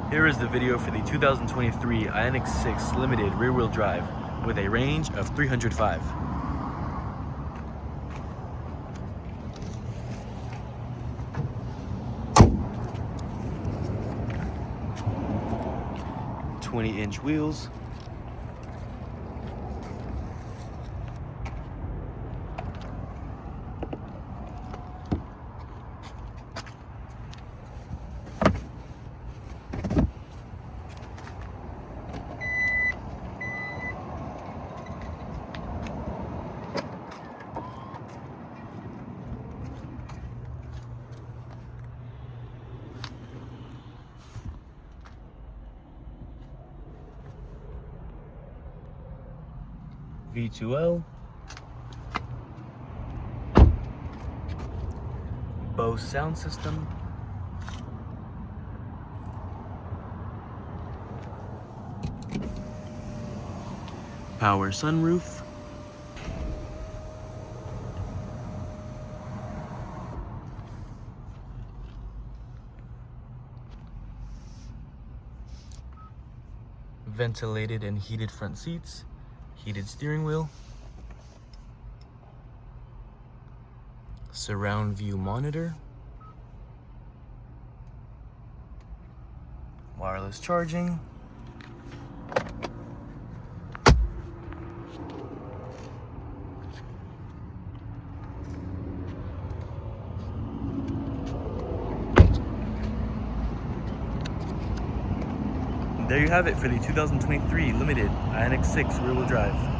Here is the video for the 2023 IONIQ 6 Limited rear-wheel drive with a range of 305. "20-inch wheels, V2L, Bose sound system, power sunroof, ventilated and heated front seats, heated steering wheel, surround view monitor, wireless charging, There you have it for the 2023 Limited IONIQ 6 rear-wheel drive.